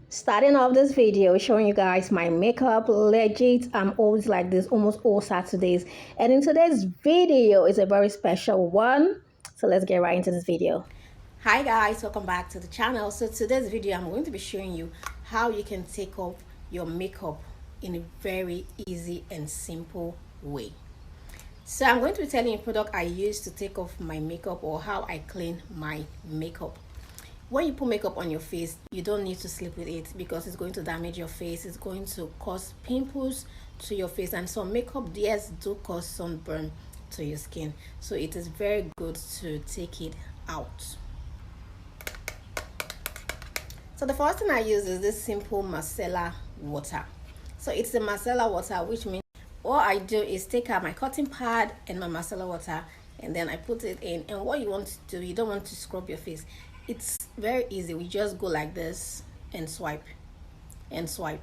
Starting off this video showing you guys my makeup. Legit, I'm always like this almost all Saturdays, and in today's video is a very special one, so let's get right into this video. Hi guys, welcome back to the channel. So today's video I'm going to be showing you how you can take off your makeup in a very easy and simple way. So I'm going to be telling you a product I use to take off my makeup, or how I clean my makeup. When you put makeup on your face, you don't need to sleep with it because it's going to damage your face. It's going to cause pimples to your face, and some makeup, yes, do cause sunburn to your skin. So it is very good to take it out. So the first thing I use is this simple Marcela water. So it's the Marcela water, which means all I do is take out my cotton pad and my Marcela water, and then I put it in. And what you want to do, you don't want to scrub your face. It's very easy. We just go like this and swipe and swipe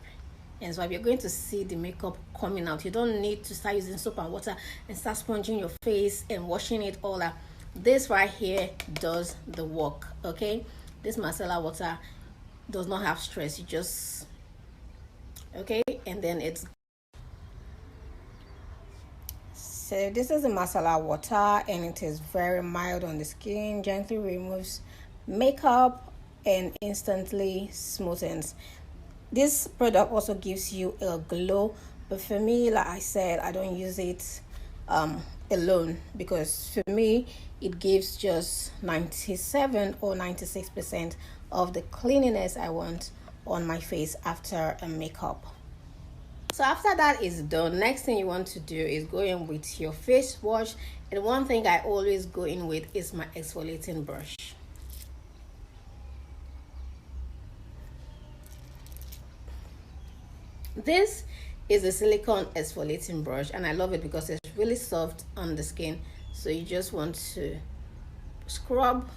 and swipe. You're going to see the makeup coming out. You don't need to start using soap and water and start sponging your face and washing it all out. This right here does the work. Okay, this Marcela water does not have stress. You just, okay, and then it's, so this is the Marcela water, and it is very mild on the skin, gently removes makeup and instantly smoothens. This product also gives you a glow, but for me, like I said, I don't use it alone, because for me it gives just 97 or 96% of the cleanliness I want on my face after a makeup. So after that is done, next thing you want to do is go in with your face wash, and one thing I always go in with is my exfoliating brush. This is a silicone exfoliating brush, and I love it because it's really soft on the skin. So you just want to scrub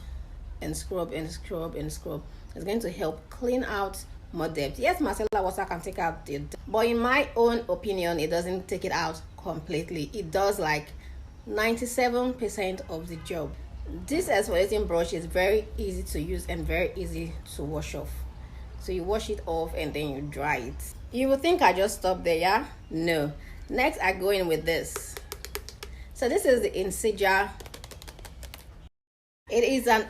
and scrub and scrub and scrub. It's going to help clean out more depth. Yes, Marcela water can take out the depth, but in my own opinion, it doesn't take it out completely. It does like 97% of the job. This exfoliating brush is very easy to use and very easy to wash off. So you wash it off and then you dry it. You would think I just stopped there, yeah? No. Next, I go in with this. So this is the Insidia. It is an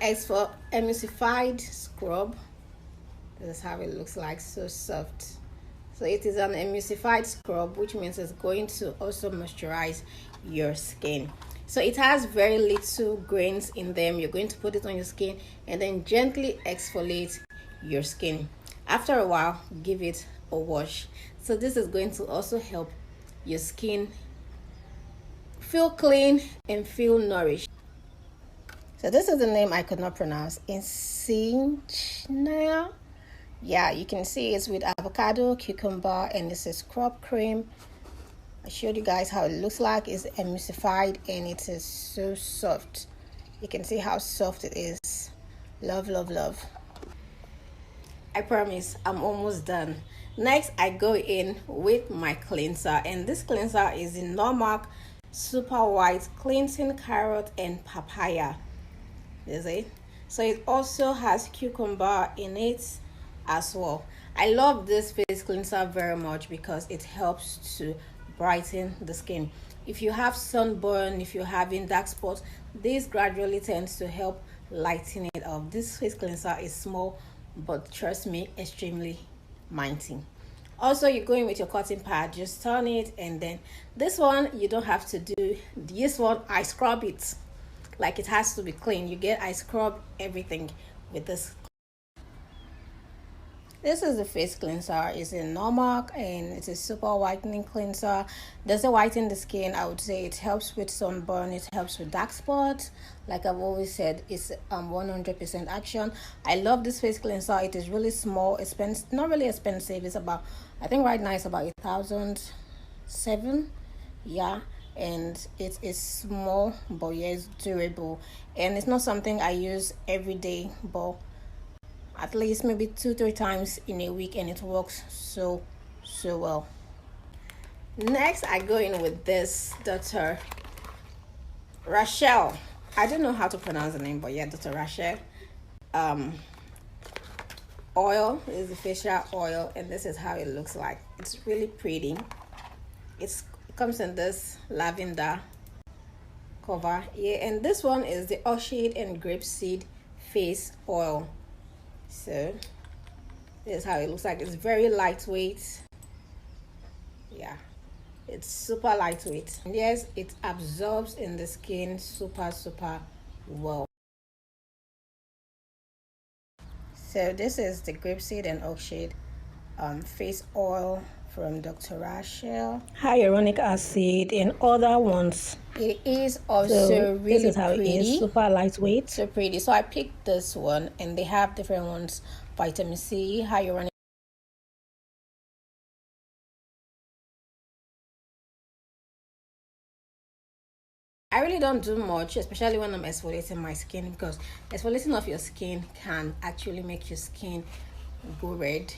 emulsified scrub. This is how it looks like, so soft. So it is an emulsified scrub, which means it's going to also moisturize your skin. So it has very little grains in them. You're going to put it on your skin and then gently exfoliate your skin. After a while, give it a wash. So this is going to also help your skin feel clean and feel nourished. So this is the name I could not pronounce. Insidia. Yeah, you can see it's with avocado, cucumber, and this is scrub cream. I showed you guys how it looks like. It's emulsified and it is so soft. You can see how soft it is. Love, love, love. I promise I'm almost done. Next, I go in with my cleanser, and this cleanser is in Normark Super White Cleansing Carrot and Papaya. Is it? So it also has cucumber in it as well. I love this face cleanser very much because it helps to brighten the skin. If you have sunburn, if you're having dark spots, this gradually tends to help lighten it up. This face cleanser is small, but trust me, extremely mighty. Also, you go in with your cotton pad, just turn it, and then this one you don't have to do. This one I scrub it like it has to be clean. I scrub everything with this. This is the face cleanser. It's in Normark and it's a super whitening cleanser. Doesn't whiten the skin. I would say it helps with sunburn. It helps with dark spots. Like I've always said, it's 100% action. I love this face cleanser. It is really small. Expensive, not really expensive. It's about, I think right now it's about 1,007. Yeah, and it is small, but yeah, it's durable. And it's not something I use every day, but at least maybe 2-3 times in a week, and it works so well. Next, I go in with this Dr. Rachel. I don't know how to pronounce the name, but yeah, Dr. Rachel oil. This is the facial oil, and this is how it looks like. It's really pretty. It comes in this lavender cover. Yeah, and this one is the orchid and grapeseed face oil. So this is how it looks like. It's very lightweight. Yeah, it's super lightweight, and yes, it absorbs in the skin super well. So this is the grapeseed and orchid face oil from Dr. Rachel. Hyaluronic acid and other ones. It is also really this is how pretty. It is, super lightweight. So pretty. So I picked this one, and they have different ones. Vitamin C, hyaluronic. I really don't do much, especially when I'm exfoliating my skin, because exfoliating of your skin can actually make your skin go red.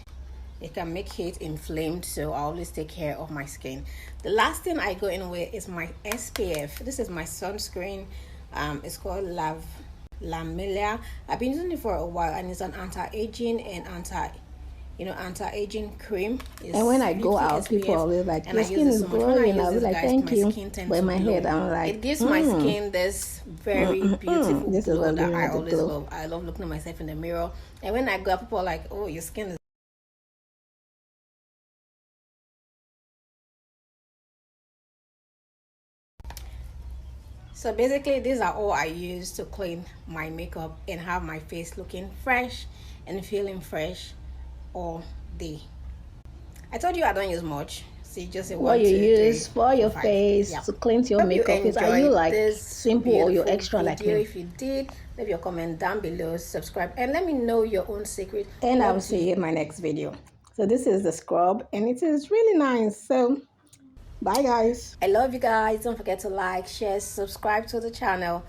It can make it inflamed, so I always take care of my skin. The last thing I go in with is my SPF. This is my sunscreen. It's called Lamelia. I've been using it for a while, and it's an anti-aging and anti-aging cream. And when I go out, SPF, people always like, your skin is glowing. I'll be like, thank you. But my head, I'm like, it gives my skin this very beautiful this glow that I always love. I love looking at myself in the mirror. And when I go out, people are like, oh, your skin is. So basically, these are all I use to clean my makeup and have my face looking fresh and feeling fresh all day. I told you I don't use much. See, just what you use for your face to cleanse your makeup. Are you like simple or you're extra like me? If you did, leave your comment down below, subscribe, and let me know your own secret. And I will see you in my next video. So this is the scrub, and it is really nice. So bye guys. I love you guys. Don't forget to like, share, subscribe to the channel.